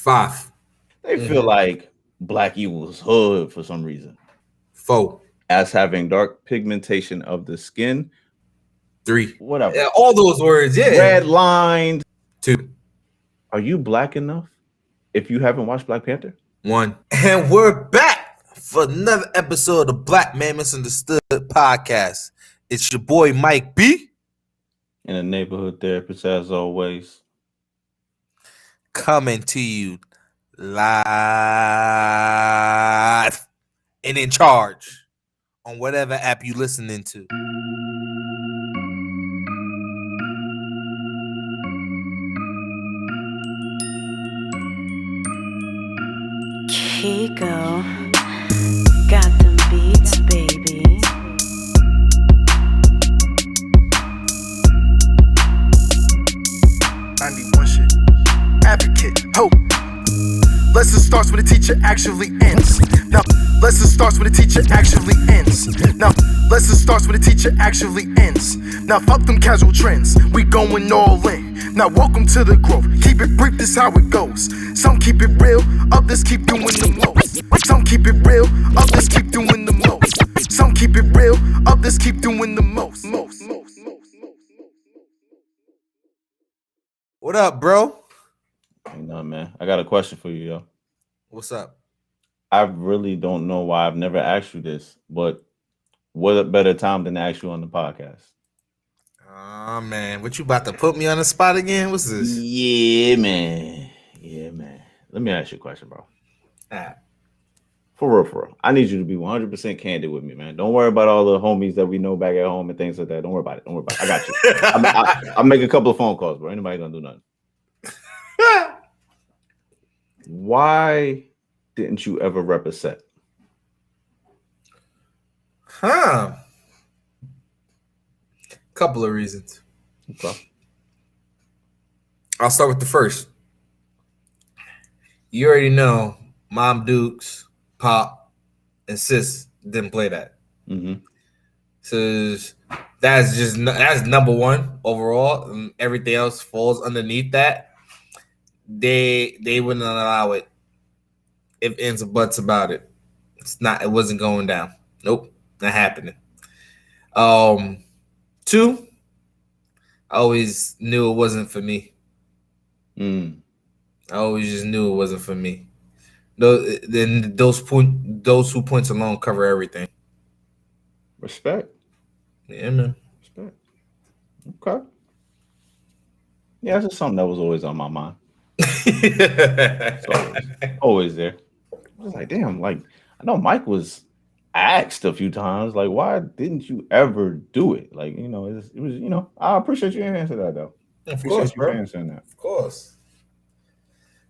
5. They feel like black evil is hood for some reason, 4. as having dark pigmentation of the skin, 3. whatever. Yeah, all those words, yeah. Red lined. 2. Are you black enough if you haven't watched Black Panther? 1. And we're back for another episode of Black Man Misunderstood podcast. It's your boy Mike B. And a neighborhood therapist, as always. Coming to you live and in charge on whatever app you listening to. Kiko got them beats, baby. 91 shit. Advocate, hope. Lesson starts when the teacher actually ends. Now, lesson starts when the teacher actually ends. Now, lesson starts when the teacher actually ends. Now, fuck them casual trends. We going all in. Now, welcome to the growth. Keep it brief, this how it goes. Some keep it real, others keep doing the most. Some keep it real, others keep doing the most. Some keep it real, others keep doing the most. What up, bro? Ain't nothing, man. I got a question for you, yo. What's up? I really don't know why I've never asked you this, but what a better time than to ask you on the podcast? Oh, man. What, you about to put me on the spot again? What's this? Yeah, man. Yeah, man. Let me ask you a question, bro. Ah. For real. I need you to be 100% candid with me, man. Don't worry about all the homies that we know back at home and things like that. Don't worry about it. I got you. I'll make a couple of phone calls, bro. Anybody gonna do nothing. Why didn't you ever rep a set? Couple of reasons. Okay. I'll start with the first. You already know Mom Dukes, Pop, and Sis didn't play that. Mm-hmm. So that's number one overall, and everything else falls underneath that. They wouldn't allow it. If ends or buts about it, it wasn't going down. Nope, not happening. 2, I always knew it wasn't for me. I always just knew it wasn't for me. Those who points alone cover everything. Respect. Yeah, man. Respect. Okay. Yeah, it's just something that was always on my mind. Always there. I was like, damn, like I know Mike was asked a few times, like, why didn't you ever do it? Like, it was, I appreciate you answering that though. Of course, bro. Answering that. Of course.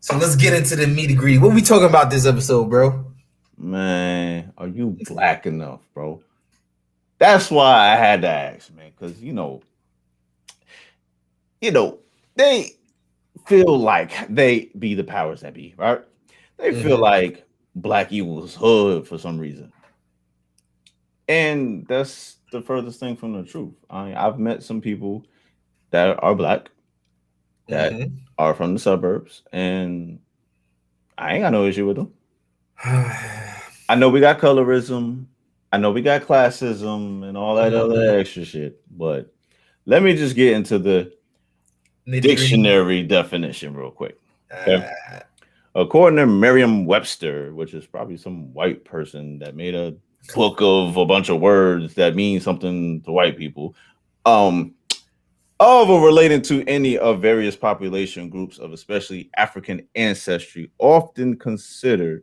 So let's get into the nitty-gritty. What we talking about this episode, bro? Man, are you black enough, bro? That's why I had to ask, man, because they feel like they be the powers that be, right? They feel like black evil is hood for some reason. And that's the furthest thing from the truth. I've met some people that are black, that are from the suburbs, and I ain't got no issue with them. I know we got colorism, I know we got classism and all that other extra shit, but let me just get into the dictionary definition real quick. Okay? According to Merriam-Webster, which is probably some white person that made a book of a bunch of words that mean something to white people, of or relating to any of various population groups of especially African ancestry, often considered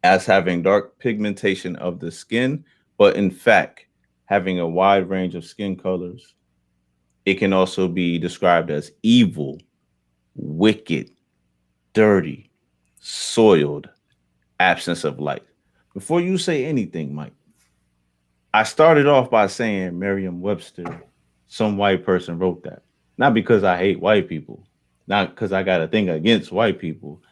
as having dark pigmentation of the skin, but in fact having a wide range of skin colors. It can also be described as evil, wicked, dirty, soiled, absence of light. Before you say anything, Mike, I started off by saying Merriam-Webster, some white person wrote that. Not because I hate white people, not because I got a thing against white people.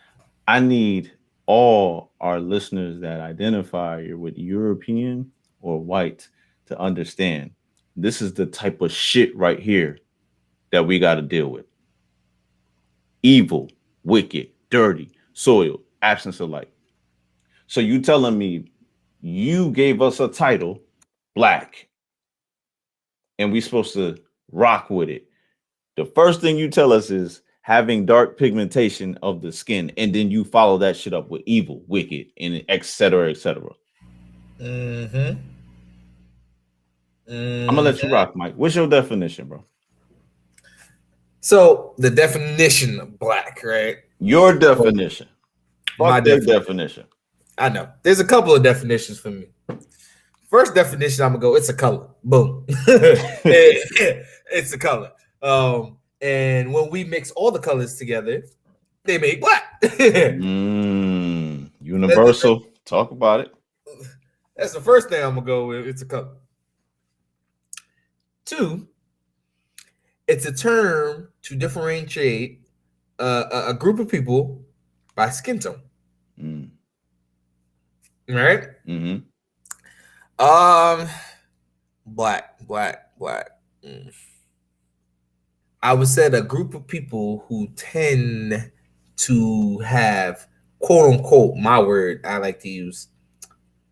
I need all our listeners that identify with European or white to understand this is the type of shit right here that we got to deal with. Evil, wicked, dirty, soil, absence of light. So you telling me you gave us a title, black, and we supposed to rock with it. The first thing you tell us is having dark pigmentation of the skin, and then you follow that shit up with evil, wicked, and et cetera, et cetera. I'm gonna let you rock, Mike. What's your definition, bro? So the definition of black, right? Your definition. My Fuck their definition. I know. There's a couple of definitions for me. First definition, I'm gonna go. It's a color. Boom. It's a color. And when we mix all the colors together, they make black. Universal. Talk about it. That's the first thing I'm gonna go with. It's a color. 2, it's a term to differentiate a group of people by skin tone. Right? Black. I would say a group of people who tend to have, quote unquote, my word I like to use,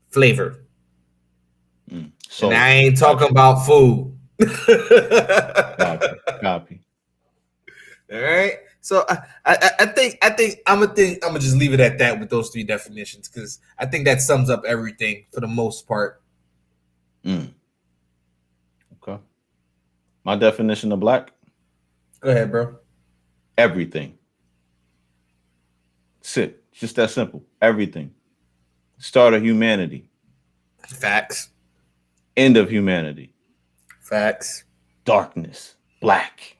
flavor. So and I ain't talking about food. Copy. All right. So I think I'm gonna just leave it at that with those 3 definitions, because I think that sums up everything for the most part. Okay. My definition of black. Go ahead, bro. Everything. That's it. Just that simple. Everything. Start of humanity. Facts. End of humanity. Facts. Darkness. Black.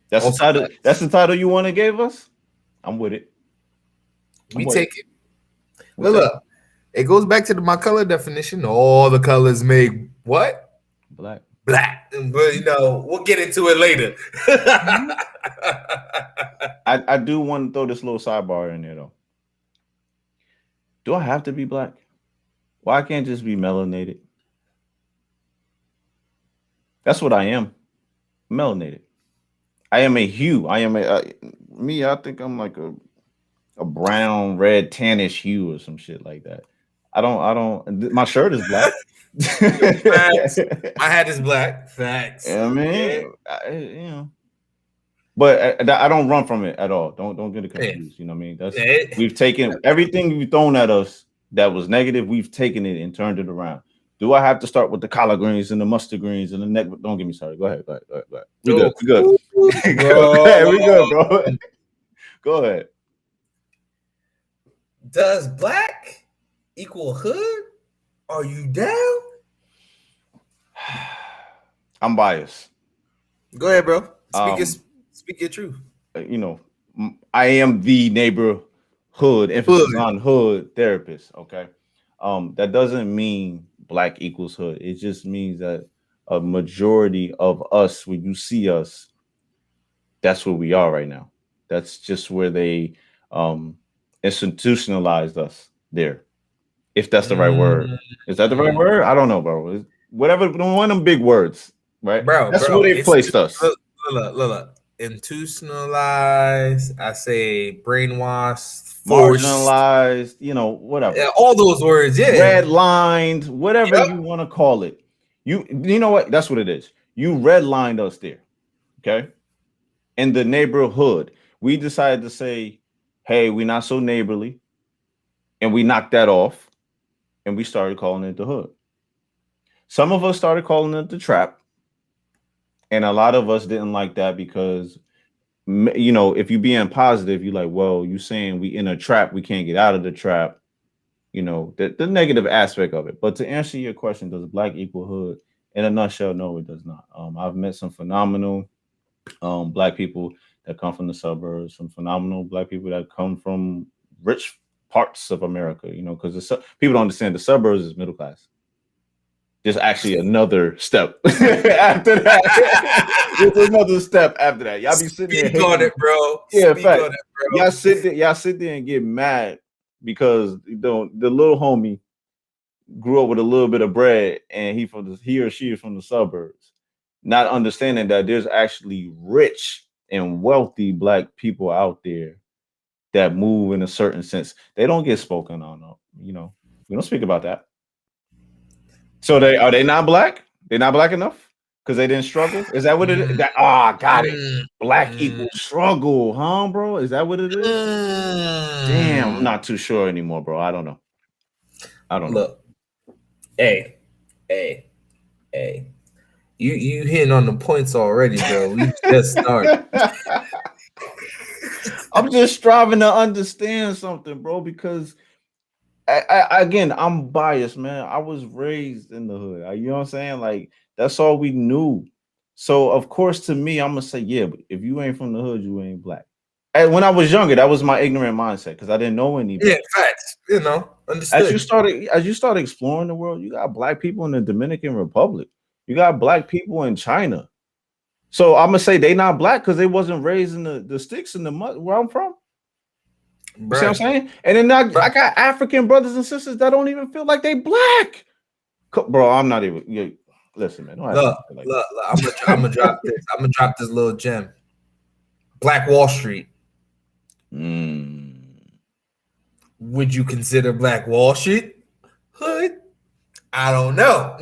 That's the title. Facts. That's the title you want to give us? I'm with it. We take it. Look, it goes back to my color definition. All the colors make what? Black. But we'll get into it later. I do want to throw this little sidebar in there though. Do I have to be black? Why can't I just be melanated? That's what I am. Melanated. I am a hue. I am I think I'm like a brown, red, tannish hue or some shit like that. I don't. My shirt is black. Facts. My hat is black. Facts. I mean, but I don't run from it at all. Don't get it confused. You know what I mean? We've taken everything you've thrown at us that was negative. We've taken it and turned it around. Do I have to start with the collard greens and the mustard greens and the neck? Don't get me started. Go ahead. We good. We good, bro. Go ahead. Does black equal hood? Are you down? I'm biased. Go ahead, bro. Speak your truth. I am the neighborhood emphasis on hood therapist. Okay. That doesn't mean black equals hood. It just means that a majority of us, when you see us, that's where we are right now. That's just where they institutionalized us there. If that's the right word. Is that the right word? I don't know, bro. Whatever, one of them big words, right? Bro, that's where they placed us. Look. Institutionalized, I say brainwashed, marginalized, whatever. Yeah, all those words, yeah. Redlined, whatever you want to call it. You know what? That's what it is. You redlined us there. Okay. In the neighborhood, we decided to say, hey, we're not so neighborly. And we knocked that off. And we started calling it the hood. Some of us started calling it the trap. And a lot of us didn't like that because, if you're being positive, you're like, well, you saying we in a trap, we can't get out of the trap. The negative aspect of it. But to answer your question, does black equal hood? In a nutshell, no, it does not. I've met some phenomenal black people that come from the suburbs, some phenomenal black people that come from rich parts of America, because people don't understand the suburbs is middle class. There's actually another step after that. There's another step after that. Y'all be sitting there. Speak on it, bro. Yeah, in fact, y'all sit there and get mad because the little homie grew up with a little bit of bread and he or she is from the suburbs, not understanding that there's actually rich and wealthy black people out there that move in a certain sense. They don't get spoken on. You know, we don't speak about that. So are they not black? They're not black enough because they didn't struggle. Is that what it is? Got it. Black equals struggle, huh, bro? Is that what it is? Damn, I'm not too sure anymore, bro. I don't know. Look, hey. You hitting on the points already, bro. We just started. I'm just striving to understand something, bro, because again, I'm biased, man. I was raised in the hood. You know what I'm saying? Like, that's all we knew. So, of course, to me, I'm gonna say, yeah, but if you ain't from the hood, you ain't black. And when I was younger, that was my ignorant mindset because I didn't know any better. Yeah, facts. You know, understood. As you started exploring the world, you got black people in the Dominican Republic. You got black people in China. So I'm gonna say they not black because they wasn't raised in the sticks in the mud where I'm from. You see what I'm saying? And then I got African brothers and sisters that don't even feel like they black. Bro, I'm not even. Yeah, listen, man. Look, I'm gonna drop this. I'm gonna drop this little gem. Black Wall Street. Would you consider Black Wall Street hood? I don't know.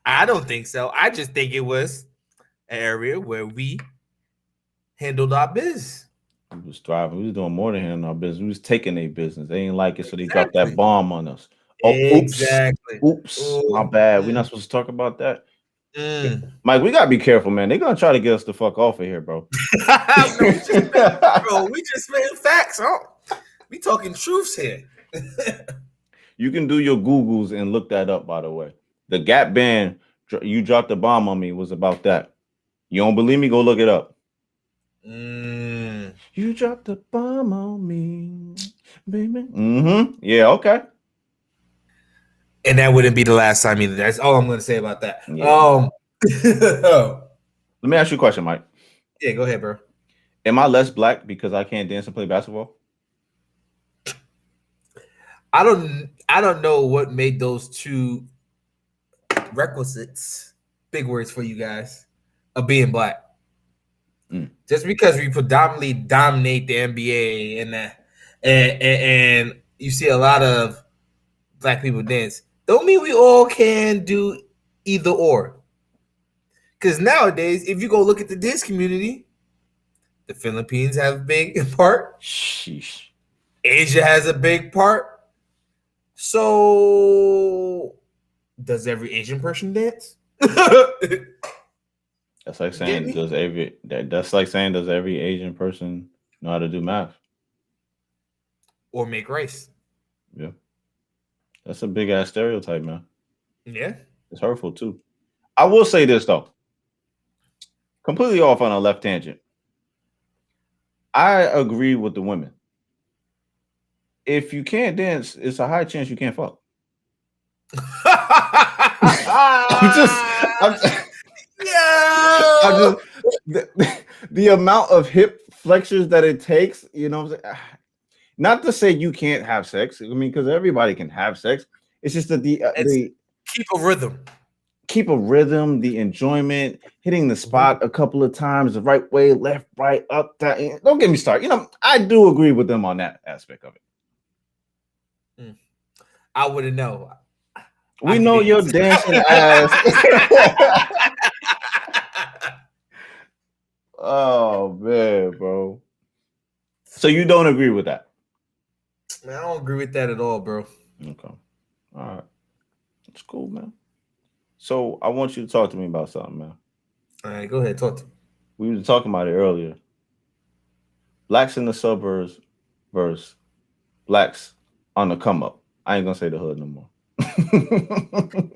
I don't think so. I just think it was an area where we handled our business. We was thriving. We was doing more than handling our business. We was taking their business. They ain't like it, so they dropped that bomb on us. Oh, exactly. Oops. My bad. We're not supposed to talk about that. Mike, we gotta be careful, man. They're gonna try to get us the fuck off of here, bro. we just made facts, huh? We talking truths here. You can do your Googles and look that up, by the way. The Gap band, You Dropped the Bomb on Me, was about that. You don't believe me? Go look it up. You dropped the bomb on me, baby. Yeah, okay. And that wouldn't be the last time either. That's all I'm going to say about that. Yeah. Let me ask you a question, Mike. Yeah, go ahead, bro. Am I less black because I can't dance and play basketball? I don't know what made those two requisites, big words for you guys, of being black. Just because we predominantly dominate the NBA and you see a lot of black people dance, don't mean we all can do either or. Because nowadays, if you go look at the dance community, the Philippines have a big part. Sheesh. Asia has a big part. So, does every Asian person dance? That's like saying does every Asian person know how to do math or make rice? Yeah, that's a big ass stereotype, man. Yeah, it's hurtful too. I will say this though, completely off on a left tangent. I agree with the women. If you can't dance, it's a high chance you can't fuck. The amount of hip flexors that it takes, you know what I'm saying? Not to say you can't have sex. I mean, because everybody can have sex. It's just that the keep a rhythm, the enjoyment, hitting the spot a couple of times, the right way, left, right, up, down. Don't get me started. You know, I do agree with them on that aspect of it. I wouldn't know. We know your dancing ass. Oh man, bro. So you don't agree with that? Man, I don't agree with that at all, bro. Okay. All right. It's cool, man. So I want you to talk to me about something, man. All right, go ahead, talk to me. We were talking about it earlier. Blacks in the suburbs versus blacks on the come up. I ain't gonna say the hood no more.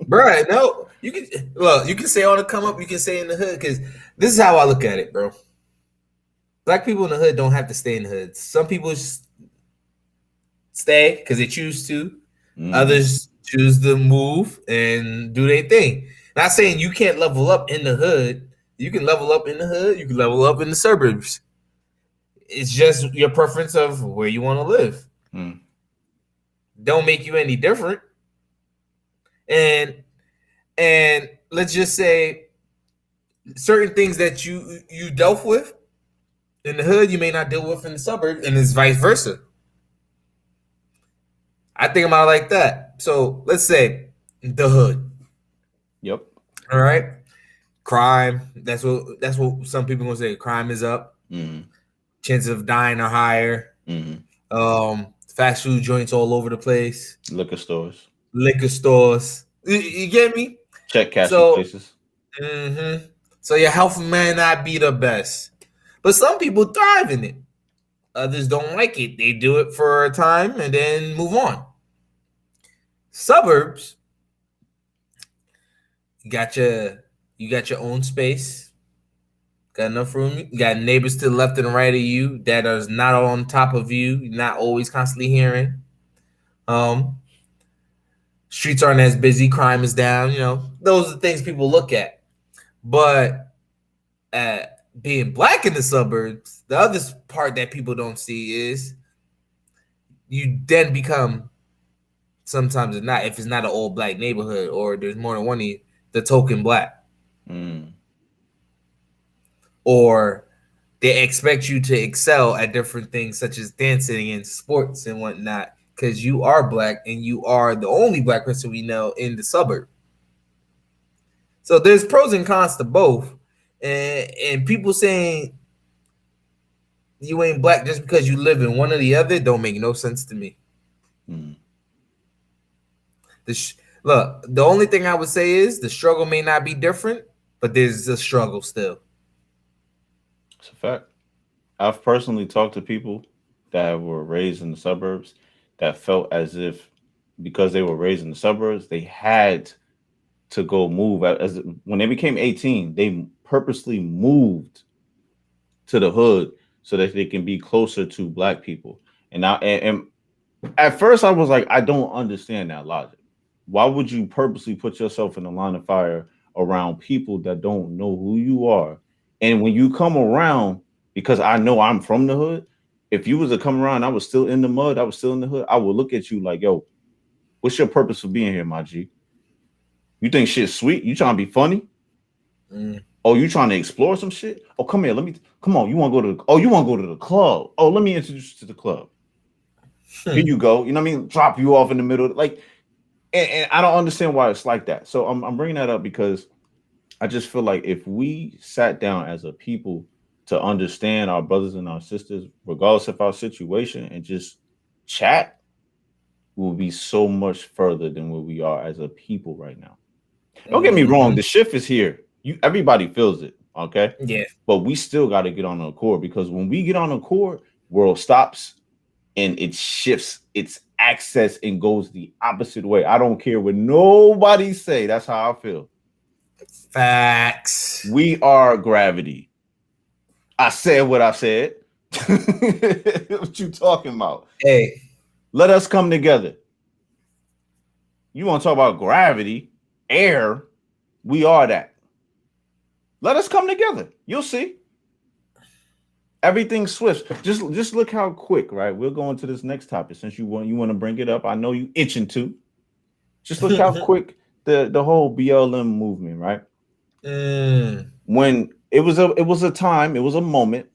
Bro, no, you can say on the come up, you can say in the hood, because this is how I look at it, bro. Black people in the hood don't have to stay in the hood. Some people stay because they choose to. Others choose to move and do their thing. Not saying you can't level up in the hood. You can level up in the hood. You can level up in the suburbs. It's just your preference of where you want to live. Don't make you any different. And let's just say certain things that you dealt with in the hood you may not deal with in the suburbs, and it's vice versa. I think about it like that. So let's say the hood. Yep. All right. Crime. That's what some people gonna say. Crime is up. Mm-hmm. Chances of dying are higher. Mm-hmm. Fast food joints all over the place. Liquor stores. You get me? Check cashing So, places. So your health may not be the best, but some people thrive in it. Others don't like it. They do it for a time and then move on. Suburbs, you got your own space. Got enough room. You got neighbors to the left and right of you that are not on top of you. You're not always constantly hearing. Streets aren't as busy. Crime is down. Those are the things people look at. But being black in the suburbs, the other part that people don't see is you then become, sometimes it's not, if it's not an all black neighborhood or there's more than one of you, the token black. Or they expect you to excel at different things such as dancing and sports and whatnot because you are black and you are the only black person we know in the suburb. So there's pros and cons to both. And people saying you ain't black just because you live in one or the other don't make no sense to me. Look, the only thing I would say is the struggle may not be different, but there's a struggle still. It's a fact. I've personally talked to people that were raised in the suburbs that felt as if because they were raised in the suburbs, they had to go move. As when they became 18, they purposely moved to the hood so that they can be closer to black people. And at first I was like, I don't understand that logic. Why would you purposely put yourself in the line of fire around people that don't know who you are? And when you come around, because I know I'm from the hood, if you was to come around, I was still in the mud, I was still in the hood, I would look at you like, yo, what's your purpose for being here, my G? You think shit's sweet? You trying to be funny? Oh, you trying to explore some shit? Oh, come here. Come on. You want to go to the club? Oh, let me introduce you to the club. Here you go. You know what I mean? Drop you off in the middle. Like, and I don't understand why it's like that. So I'm bringing that up because I just feel like if we sat down as a people to understand our brothers and our sisters, regardless of our situation, and just chat, we'll be so much further than where we are as a people right now. Don't get me wrong, the shift is here. Everybody feels it, okay? Yeah. But we still got to get on the accord because when we get on the accord, world stops and it shifts its access and goes the opposite way. I don't care what nobody say. That's how I feel. Facts. We are gravity. I said what I said. What you talking about? Hey. Let us come together. You want to talk about gravity, air? We are that. Let us come together. You'll see. Everything swifts. Just look how quick, right? We'll go into this next topic since you want to bring it up. I know you itching to. Just look how quick the whole BLM movement, right? When it was a time, it was a moment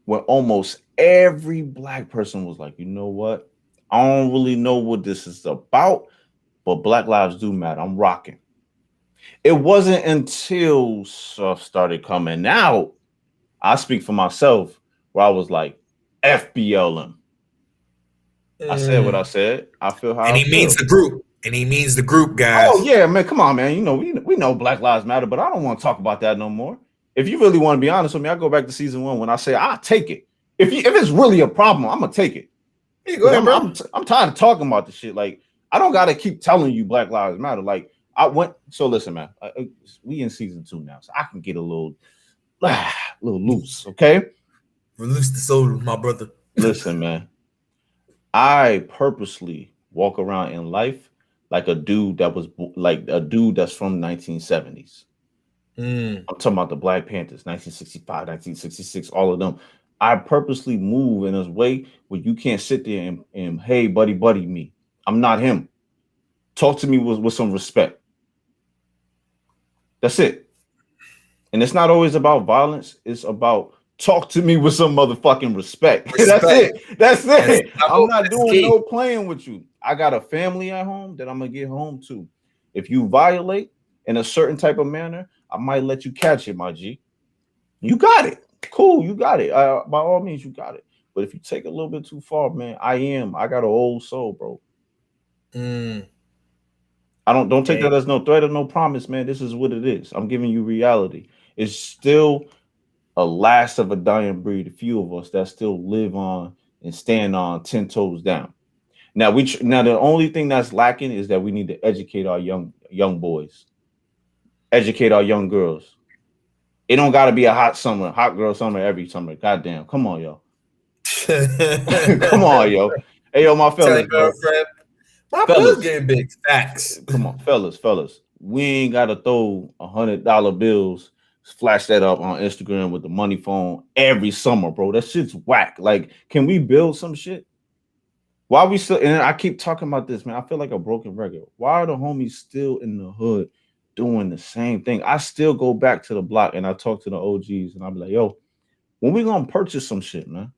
when almost every black person was like, you know what? I don't really know what this is about, but Black Lives do matter. I'm rocking. It wasn't until stuff started coming out, I speak for myself, where I was like, FBLM. I said what I said. I feel how I feel. Means the group. And he means the group, guys. Oh, yeah, man. Come on, man. You know, we know Black Lives Matter, but I don't want to talk about that no more. If you really want to be honest with me, I go back to season 1 when I say I'll take it. If it's really a problem, I'm going to take it. Hey, go ahead, bro. I'm tired of talking about this shit. Like, I don't got to keep telling you Black Lives Matter. Like, so listen, man, we in season 2 now, so I can get a little loose, okay? Release the soul, my brother. Listen, man, I purposely walk around in life like a dude that's from 1970s. I'm talking about the Black Panthers, 1965, 1966, all of them. I purposely move in a way where you can't sit there and hey, buddy me. I'm not him. Talk to me with some respect. That's it. And it's not always about violence. It's about talk to me with some motherfucking respect. That's it. That's it. I'm not doing no playing with you. I got a family at home that I'm gonna get home to. If you violate in a certain type of manner, I might let you catch it, my G. You got it. Cool, you got it. By all means, you got it. But if you take it a little bit too far, man, I got an old soul, bro. I don't take that as no threat or no promise, man. This is what it is. I'm giving you reality. It's still a last of a dying breed, a few of us that still live on and stand on 10 toes down. Now the only thing that's lacking is that we need to educate our young boys, educate our young girls. It don't got to be a hot girl summer every summer. Goddamn, come on, yo. Come on, yo. Hey, yo, my fellas, girlfriend. My bills getting big. Facts. Come on, fellas. We ain't got to throw $100 bills, flash that up on Instagram with the money phone every summer, bro. That shit's whack. Like, can we build some shit? Why we still? And I keep talking about this, man. I feel like a broken record. Why are the homies still in the hood doing the same thing? I still go back to the block and I talk to the OGs and I'm like, yo, when we gonna purchase some shit, man?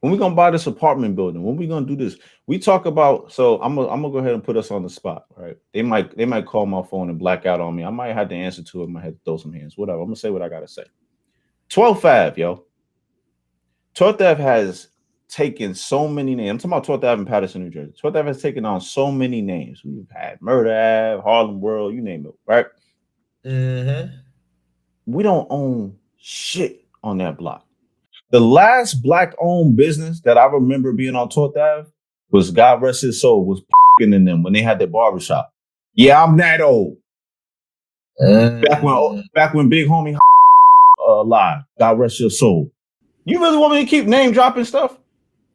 When we gonna buy this apartment building? When we gonna do this? We talk about. So I'm gonna go ahead and put us on the spot, right? They might call my phone and black out on me. I might have to answer to it. I might have to throw some hands. Whatever. I'm gonna say what I gotta say. 12th Ave, yo. 12th Ave has taken so many names. I'm talking about 12th Ave in Patterson, New Jersey. 12th Ave has taken on so many names. We've had Murder Ave, Harlem World, you name it, right? We don't own shit on that block. The last black-owned business that I remember being on 12th Ave was, God rest his soul, was in them when they had their barbershop. Yeah, I'm that old. Back when Big Homie alive. God rest your soul. You really want me to keep name dropping stuff?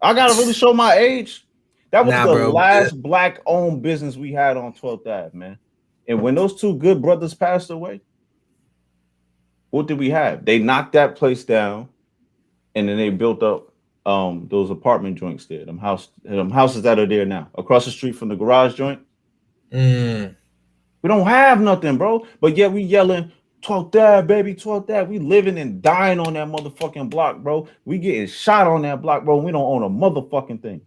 I gotta really show my age. That was the last black-owned business we had on 12th Ave, man. And when those two good brothers passed away, what did we have? They knocked that place down. And then they built up those apartment joints there, them houses that are there now, across the street from the garage joint. We don't have nothing, bro. But yet we yelling, 12th Ave, baby, 12th Ave. We living and dying on that motherfucking block, bro. We getting shot on that block, bro. We don't own a motherfucking thing.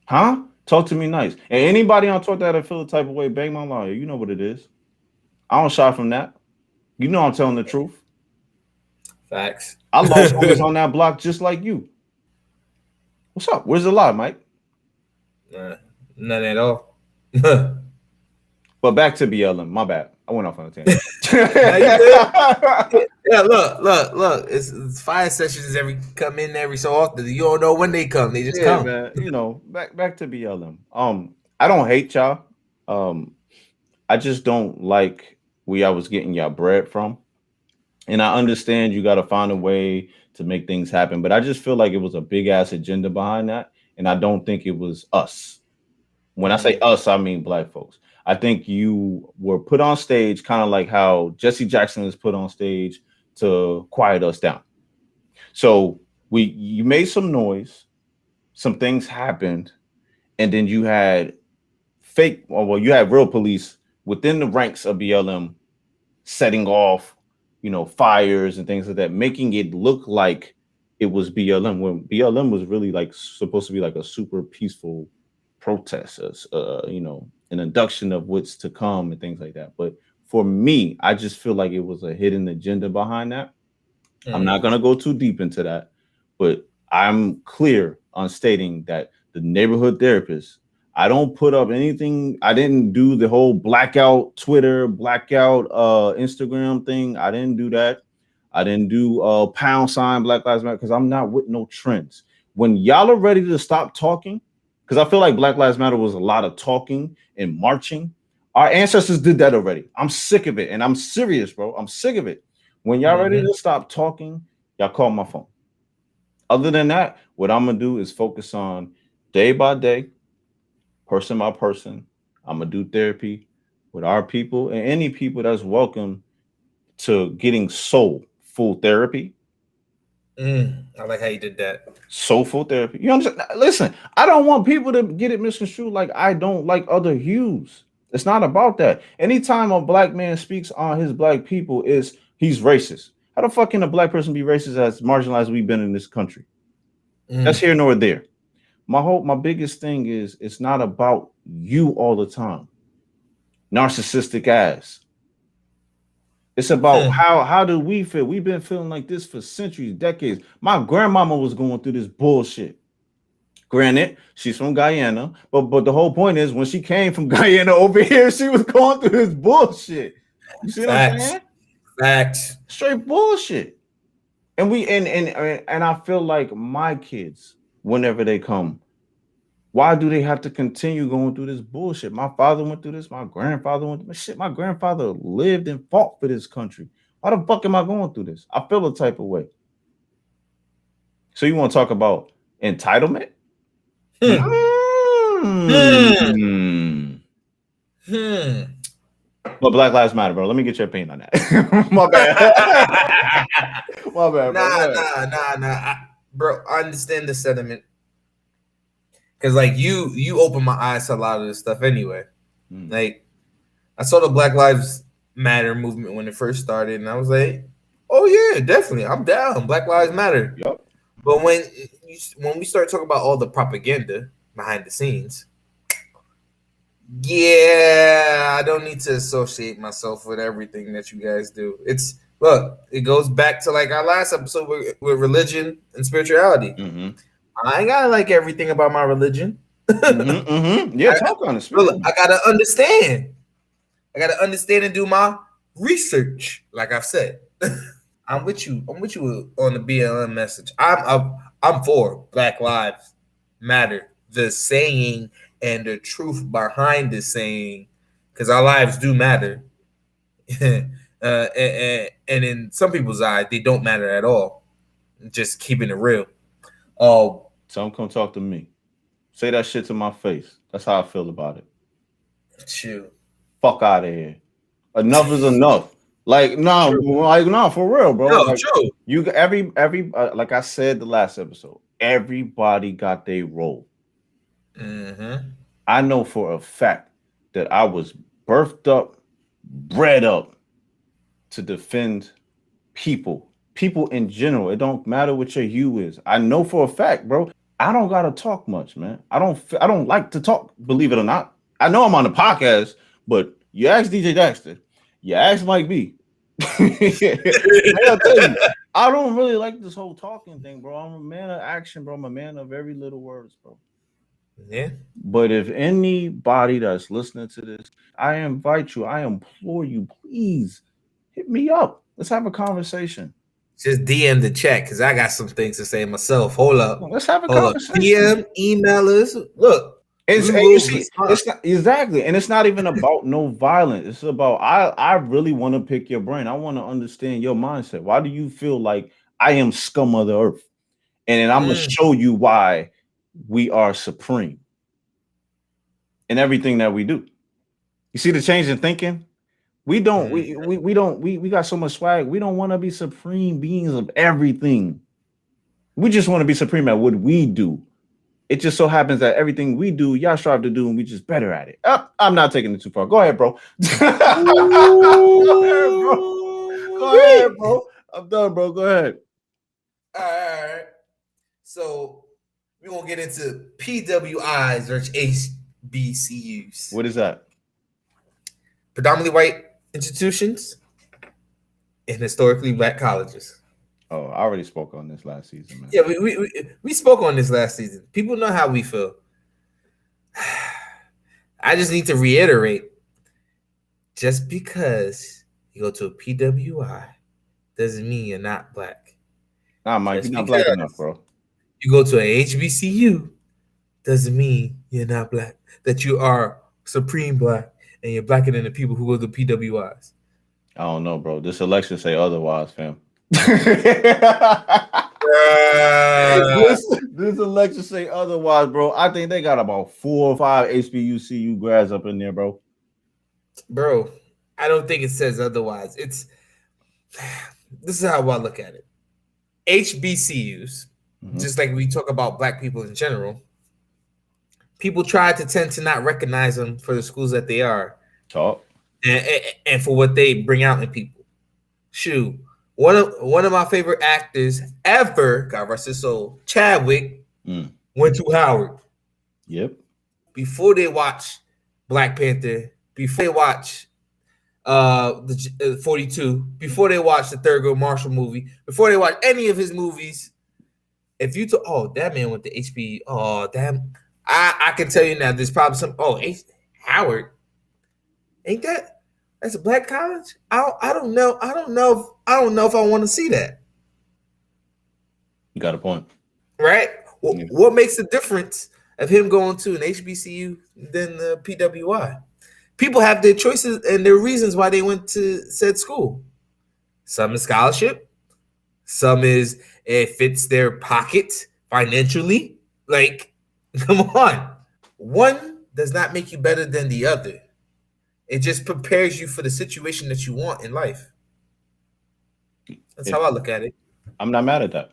Huh? Talk to me nice. And anybody on 12th Ave that feel the type of way, bang my lawyer. You know what it is. I don't shy from that. You know I'm telling the truth. Facts. I lost homies on that block just like you. What's up? Where's the lie, Mike? None at all. But back to BLM. My bad. I went off on a tangent. Yeah, look. It's fire sessions come in every so often. You don't know when they come. They just come. Man. You know, back to BLM. I don't hate y'all. I just don't like where I was getting y'all bread from. And I understand you got to find a way to make things happen, but I just feel like it was a big ass agenda behind that. And I don't think it was us. When I say us, I mean black folks. I think you were put on stage kind of like how Jesse Jackson was put on stage to quiet us down. So you made some noise, some things happened, and then you had you had real police within the ranks of BLM setting off, fires and things like that, making it look like it was BLM when BLM was really like supposed to be like a super peaceful protest, an induction of what's to come and things like that. But for me, I just feel like it was a hidden agenda behind that. I'm not going to go too deep into that, but I'm clear on stating that the neighborhood therapist, I don't put up anything. I didn't do the whole blackout Twitter, blackout Instagram thing. I didn't do that. I didn't do # Black Lives Matter because I'm not with no trends. When y'all are ready to stop talking, because I feel like Black Lives Matter was a lot of talking and marching. Our ancestors did that already. I'm sick of it. And I'm serious, bro. I'm sick of it. When y'all ready to stop talking, y'all call my phone. Other than that, what I'm going to do is focus on day by day, person by person. I'm going to do therapy with our people and any people that's welcome to getting soulful therapy. I like how you did that. Soulful therapy. You understand? Listen, I don't want people to get it misconstrued like I don't like other hues. It's not about that. Anytime a black man speaks on his black people, he's racist. How the fuck can a black person be racist as marginalized we've been in this country? That's here nor there. My biggest thing is it's not about you all the time. Narcissistic ass. It's about how do we feel? We've been feeling like this for centuries, decades. My grandmama was going through this bullshit. Granted, she's from Guyana, but the whole point is when she came from Guyana over here, she was going through this bullshit. You see what I'm saying? Facts. Straight bullshit. And I feel like my kids, whenever they come, why do they have to continue going through this bullshit? My father went through this. My grandfather went through this. Shit, my grandfather lived and fought for this country. Why the fuck am I going through this? I feel a type of way. So you want to talk about entitlement? But Black Lives Matter, bro. Let me get your opinion on that. My bad. My bad, Nah. Bro, I understand the sentiment. Because, like, you opened my eyes to a lot of this stuff anyway. Like, I saw the Black Lives Matter movement when it first started, and I was like, oh, yeah, definitely. I'm down. Black Lives Matter. Yep. But when we start talking about all the propaganda behind the scenes, yeah, I don't need to associate myself with everything that you guys do. It goes back to like our last episode with religion and spirituality. I ain't gotta like everything about my religion. Yeah, talk on it. I gotta understand. I gotta understand and do my research, like I've said. I'm with you on the BLM message. I'm for Black Lives Matter, the saying and the truth behind the saying, because our lives do matter. And in some people's eyes, they don't matter at all. Just keeping it real. Some come talk to me. Say that shit to my face. That's how I feel about it. Shoot. Fuck out of here. Enough is enough. Like, no, for real, bro. No, like, true. You every like I said the last episode, everybody got their role. I know for a fact that I was birthed up, bred up to defend people in general. It don't matter what your hue is. I know for a fact, bro. I don't gotta talk much, man. I don't like to talk, believe it or not. I know I'm on the podcast, but you ask DJ Daxter, you ask MikeB. I'll tell you, I don't really like this whole talking thing, bro. I'm a man of action, bro. I'm a man of very little words, bro. Yeah. But if anybody that's listening to this, I invite you, I implore you, please hit me up. Let's have a conversation. Just DM the chat because I got some things to say myself. Hold up. Let's have a conversation. DM, email us. Look. It's not exactly, and it's not even about no violence. It's about I really want to pick your brain. I want to understand your mindset. Why do you feel like I am scum of the earth? And then I'm gonna show you why we are supreme in everything that we do. You see the change in thinking? We got so much swag. We don't want to be supreme beings of everything. We just want to be supreme at what we do. It just so happens that everything we do, y'all strive to do, and we just better at it. I'm not taking it too far. Go ahead, bro. Go ahead, bro. I'm done, bro. Go ahead. All right. So we're gonna get into PWIs versus HBCUs. What is that? Predominantly white institutions and historically black colleges. Oh, I already spoke on this last season, man. Yeah, we spoke on this last season. People know how we feel. I just need to reiterate, just because you go to a PWI doesn't mean you're not black. Nah, Mike, you're not black enough, bro. You go to an HBCU doesn't mean you're not black. That you are supreme black and you're blacker than the people who go to PWIs. I don't know, bro. This election say otherwise, fam. This election say otherwise, bro. I think they got about 4 or 5 HBCU grads up in there, bro. Bro, I don't think it says otherwise. This is how I look at it. HBCUs, just like we talk about black people in general, people try to tend to not recognize them for the schools that they are. Talk. And for what they bring out in people. Shoot. One of my favorite actors ever, God rest his soul, Chadwick, went to Howard. Yep. Before they watch Black Panther, before they watch the 42, before they watch the Thurgood Marshall movie, before they watch any of his movies, if you that man went to HB, oh damn, I can tell you now, there's probably some Howard, ain't that's a black college? I don't know if I want to see that. You got a point, right? What makes the difference of him going to an HBCU than the PWI? People have their choices and their reasons why they went to said school. Some is scholarship. Some is it fits their pocket financially. Like, come on. One does not make you better than the other. It just prepares you for the situation that you want in life. That's how I look at it. I'm not mad at that.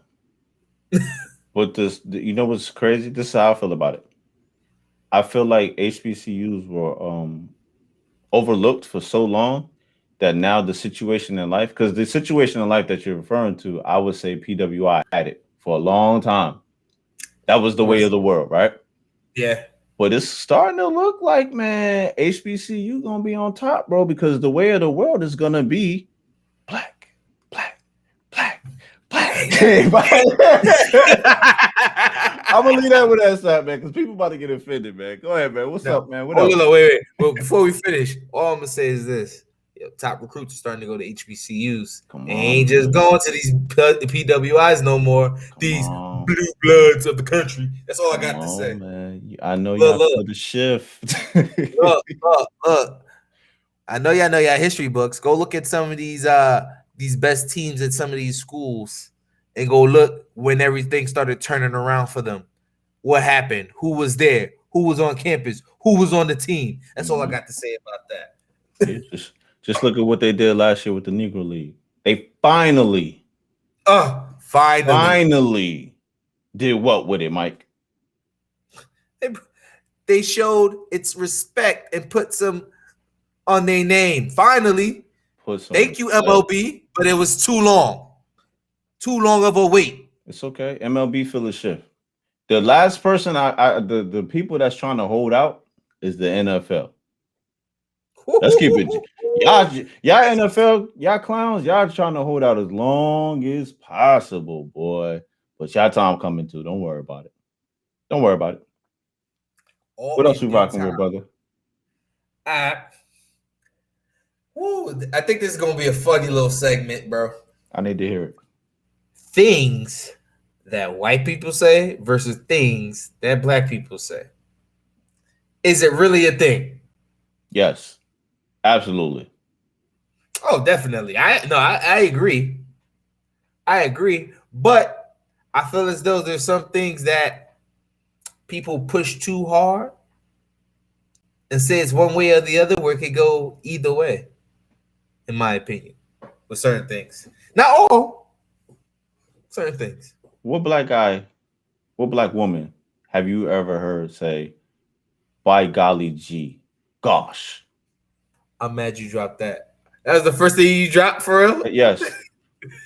But you know what's crazy? This is how I feel about it. I feel like HBCUs were overlooked for so long that now the situation in life, because the situation in life that you're referring to, I would say PWI had it for a long time. That was the way of the world, right? Yeah. But it's starting to look like, man, HBCU gonna be on top, bro, because the way of the world is gonna be black. I'm gonna leave that with that side, man, because people about to get offended, man. Go ahead, man. What's up, man? What up? Wait. Well, before we finish, all I'm gonna say is this: top recruits are starting to go to HBCUs. They ain't just going to these PWIs no more. These blue bloods of the country. That's all I got to say. Man. I know y'all for the shift. look. I know y'all history books. Go look at some of these best teams at some of these schools. And go look when everything started turning around for them. What happened? Who was there? Who was on campus? Who was on the team? That's all I got to say about that. Yeah, just look at what they did last year with the Negro League. They finally did what with it, Mike? They showed its respect and put some on their name. Finally. Thank you, MLB, but it was too long. Too long of a wait. It's okay. MLB feel a shift. The last person the people that's trying to hold out is the NFL. Let's keep it. Y'all NFL, y'all clowns, y'all trying to hold out as long as possible, boy. But y'all time coming too. Don't worry about it. What else we rocking with, brother? I think this is gonna be a funny little segment, bro. I need to hear it. Things that white people say versus things that black people say. Is it really a thing? Yes, absolutely. Oh, definitely. I agree. But I feel as though there's some things that people push too hard and say it's one way or the other, where it could go either way, in my opinion, with certain things. Not all. Certain things. What black woman have you ever heard say, by golly gee, gosh? I'm mad you dropped that. That was the first thing you dropped, for real? Yes.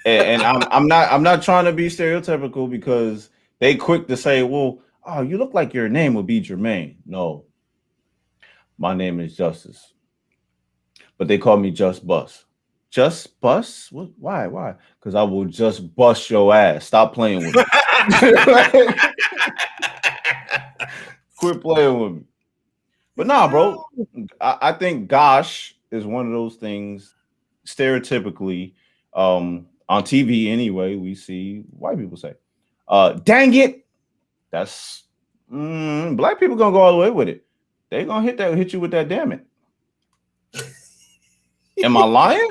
and I'm not trying to be stereotypical, because they quick to say, well, oh, you look like your name would be Jermaine. No. My name is Justice. But they call me Just Bus. Just bust? What? Why? Because I will just bust your ass. Stop playing with me. Quit playing with me. But nah, bro. I think gosh is one of those things, stereotypically, on TV anyway, we see white people say. Dang it. That's black people gonna go all the way with it. They gonna hit you with that damn it. Am I lying?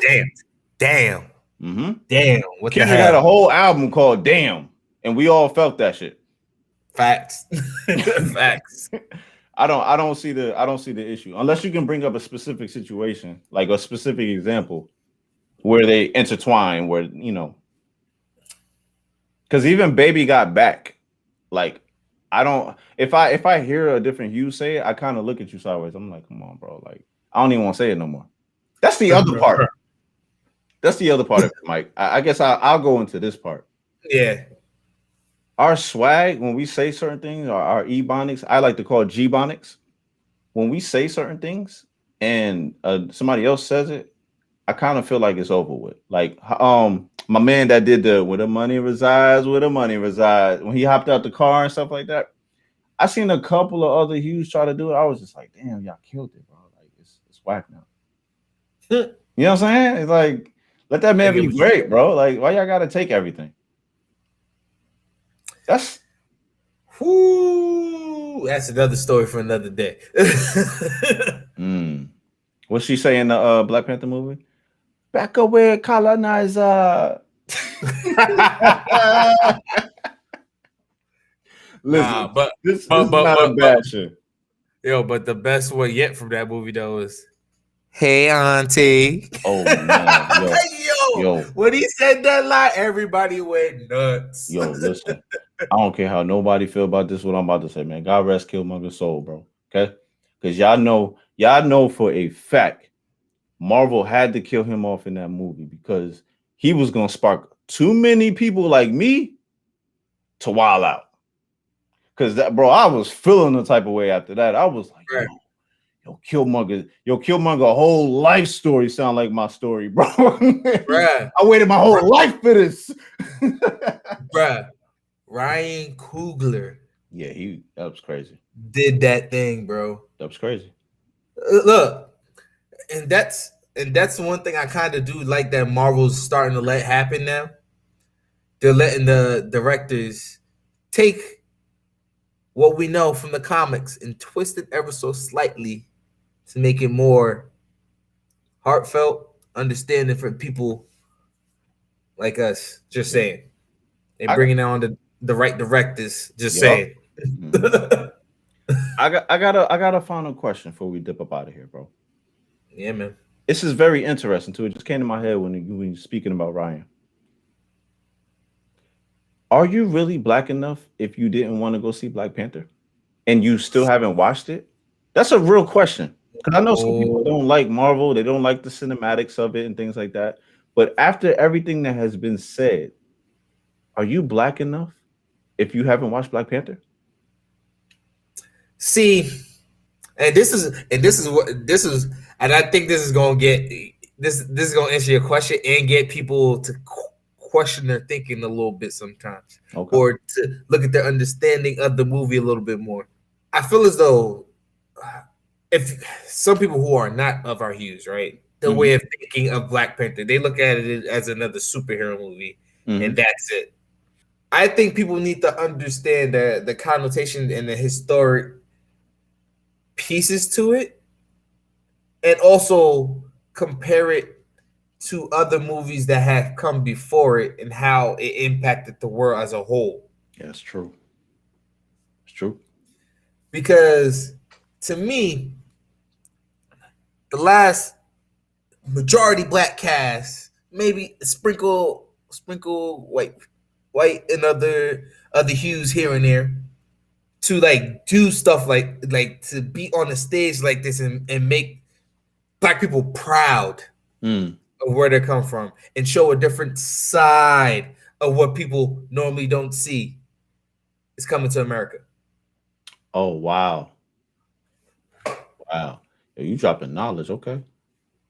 Damn. Mm-hmm. Damn. What Kendrick had a whole album called Damn, and we all felt that shit. Facts. Facts. I don't see the issue, unless you can bring up a specific situation, like a specific example where they intertwine, where, you know, because even Baby Got Back, like, I don't, if I hear a different hue say it, I kind of look at you sideways. I'm like, come on, bro. Like, I don't even want to say it no more. That's the other part. that's the other part of it, Mike. I guess I'll go into this part. Yeah. Our swag, when we say certain things, our ebonics, I like to call it Gbonics. When we say certain things and somebody else says it, I kind of feel like it's over with. Like my man that did the where the money resides, where the money resides, when he hopped out the car and stuff like that. I seen a couple of other Hughes try to do it. I was just like, damn, y'all killed it, bro. Like it's whack now. You know what I'm saying? It's like, let that man be great, bro. Like, why y'all gotta take everything? That's another story for another day. What's she say in the Black Panther movie? Back away, colonizer. Listen, but this is not a bad shit. Yo, but the best one yet from that movie though is, "Hey, auntie." Oh man, yo, when he said that line, everybody went nuts. Yo, listen, I don't care how nobody feel about this. What I'm about to say, man. God rest Killmonger's soul, bro. Okay, because y'all know for a fact, Marvel had to kill him off in that movie because he was gonna spark too many people like me to wild out. Because that, bro, I was feeling the type of way after that. I was like, yo, Killmonger whole life story sound like my story, bro. I waited my whole life for this. Bruh, Ryan Coogler. Yeah, that was crazy. Did that thing, bro. That was crazy. Look, and that's one thing I kind of do like that Marvel's starting to let happen now. They're letting the directors take what we know from the comics and twist it ever so slightly to make it more heartfelt, understanding for people like us. Just saying. And bringing on the right directors. Just saying. I got a final question before we dip up out of here, bro. Yeah, man. This is very interesting too. It just came to my head when you're speaking about Ryan. Are you really black enough if you didn't want to go see Black Panther and you still haven't watched it? That's a real question. Because I know some people don't like Marvel. They don't like the cinematics of it and things like that. But after everything that has been said, are you black enough if you haven't watched Black Panther? See, and this is, and I think this is going to get, this is going to answer your question and get people to question their thinking a little bit sometimes, or to look at their understanding of the movie a little bit more. I feel as though if some people who are not of our hues, right, the way of thinking of Black Panther, they look at it as another superhero movie, and that's it. I think people need to understand the connotation and the historic pieces to it, and also compare it to other movies that have come before it and how it impacted the world as a whole. Yeah, it's true. It's true. Because to me, the last majority black cast, maybe sprinkle white and other hues here and there, to like do stuff like to be on a stage like this and make black people proud of where they come from and show a different side of what people normally don't see. It's coming to America. Oh, wow. Wow. You dropping knowledge. Okay.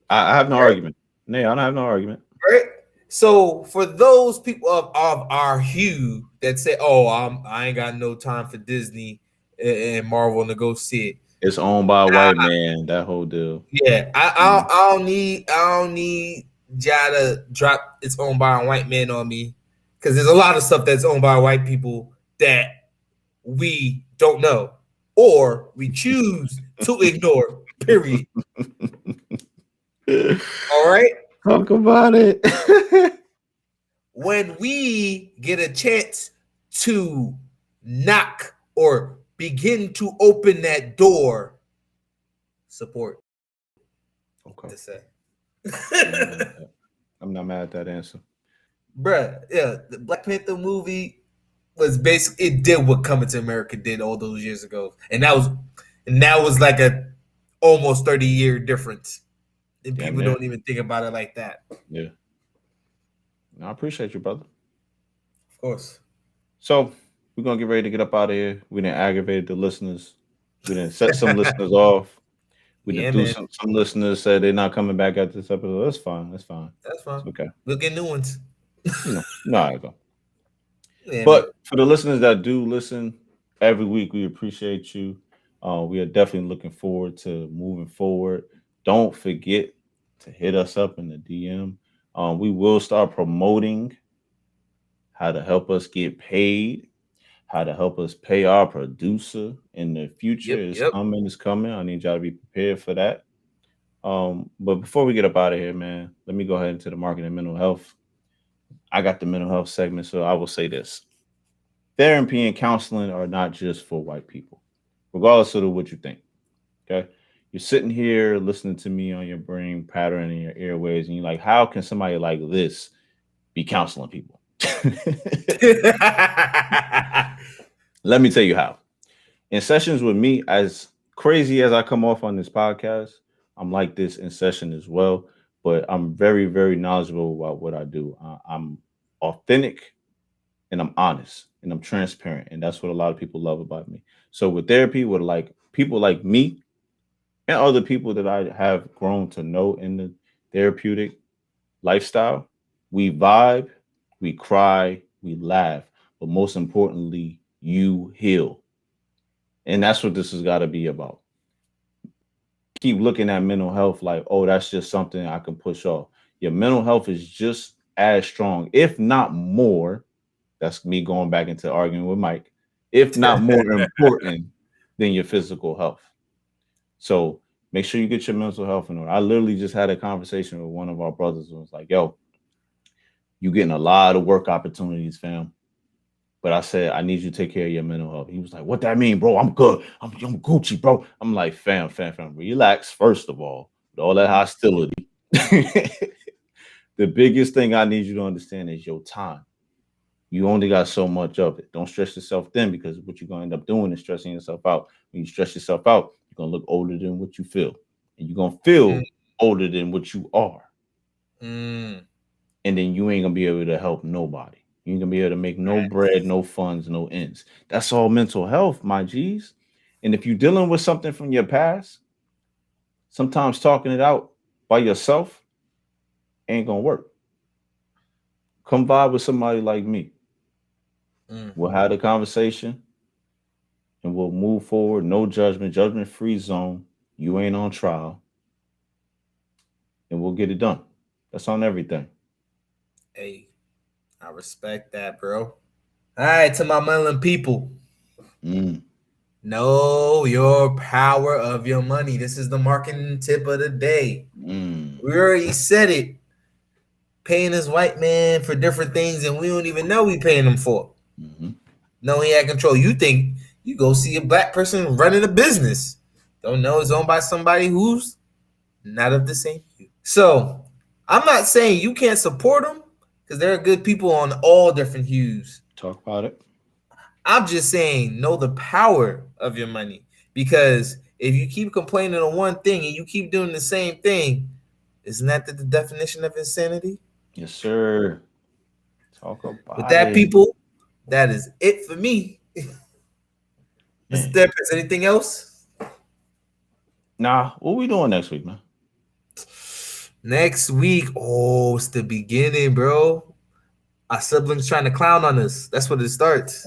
I have no argument. No, I don't have no argument. Right. So for those people of our hue that say, "Oh, I ain't got no time for Disney and Marvel to go see it," it's owned by a white man. That whole deal. Yeah, I don't need y'all to drop "it's owned by a white man" on me, because there's a lot of stuff that's owned by white people that we don't know or we choose to ignore. Period. All right. Talk about it. When we get a chance to knock or begin to open that door, support. Okay. To say. I'm not mad at that answer. Bruh, yeah, the Black Panther movie was basically, it did what Coming to America did all those years ago. And that was like a almost 30-year difference. And people don't even think about it like that. Yeah. I appreciate you, brother. Of course. So we're gonna get ready to get up out of here. We didn't aggravate the listeners. We didn't set some listeners off. We didn't do some listeners said they're not coming back at this episode. That's fine. That's fine. That's fine. It's okay. We'll get new ones. No, I go. Yeah, but for the listeners that do listen every week, we appreciate you. We are definitely looking forward to moving forward. Don't forget to hit us up in the DM. We will start promoting how to help us get paid, how to help us pay our producer in the future. It's coming. I need y'all to be prepared for that. But before we get up out of here, man, let me go ahead into the marketing and mental health. I got the mental health segment, so I will say this. Therapy and counseling are not just for white people, regardless of what you think. Okay? You're sitting here listening to me on your brain pattern in your airways, and you're like, how can somebody like this be counseling people? Let me tell you how. In sessions with me, as crazy as I come off on this podcast, I'm like this in session as well, but I'm very, very knowledgeable about what I do. I'm authentic and I'm honest and I'm transparent. And that's what a lot of people love about me. So with therapy, with like people like me and other people that I have grown to know in the therapeutic lifestyle, we vibe, we cry, we laugh, but most importantly, you heal. And that's what this has got to be about. Keep looking at mental health like, oh, that's just something I can push off. Your mental health is just as strong, if not more. That's me going back into arguing with Mike. If not more important than your physical health. So make sure you get your mental health in order. I literally just had a conversation with one of our brothers and was like, yo, you getting a lot of work opportunities, fam. But I said, I need you to take care of your mental health. He was like, what that mean, bro? I'm good. I'm Gucci, bro. I'm like, fam. Relax, first of all, with all that hostility. The biggest thing I need you to understand is your time. You only got so much of it. Don't stress yourself then, because what you're going to end up doing is stressing yourself out. When you stress yourself out, you're going to look older than what you feel. And you're going to feel older than what you are. And then you ain't going to be able to help nobody. You ain't gonna be able to make no bread, no funds, no ends. That's all mental health, my G's. And if you're dealing with something from your past, sometimes talking it out by yourself ain't gonna work. Come vibe with somebody like me. We'll have the conversation and we'll move forward. No judgment, judgment-free zone. You ain't on trial. And we'll get it done. That's on everything. Hey. I respect that, bro. All right, to my Maryland people. Know your power of your money. This is the marketing tip of the day. We already said it. Paying this white man for different things, and we don't even know we paying him for. No, he had control. You think you go see a black person running a business. Don't know it's owned by somebody who's not of the same hue. So I'm not saying you can't support them, because there are good people on all different hues. Talk about it. I'm just saying, know the power of your money. Because if you keep complaining on one thing and you keep doing the same thing, isn't that the definition of insanity? Yes, sir. Talk about With that, people, that is it for me. Mr. Therapist, anything else? Nah, what we doing next week, man? Next week, it's the beginning, bro. Our siblings trying to clown on us. That's what it starts.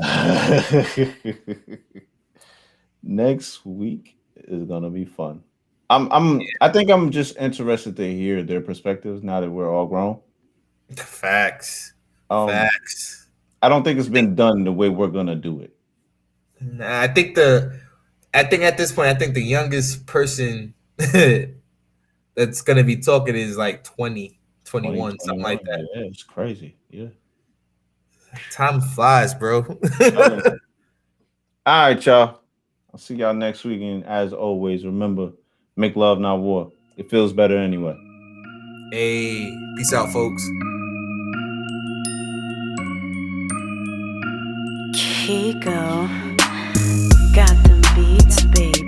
Next week is gonna be fun. I think I'm just interested to hear their perspectives now that we're all grown. Facts. Facts. I don't think it's been done the way we're gonna do it. Nah, I think at this point, the youngest person that's going to be talking is like 20, 21, something like that. Yeah, it's crazy. Yeah. Time flies, bro. All right, y'all. I'll see y'all next week. And as always, remember, make love, not war. It feels better anyway. Hey, peace out, folks. Chico got them beats, baby.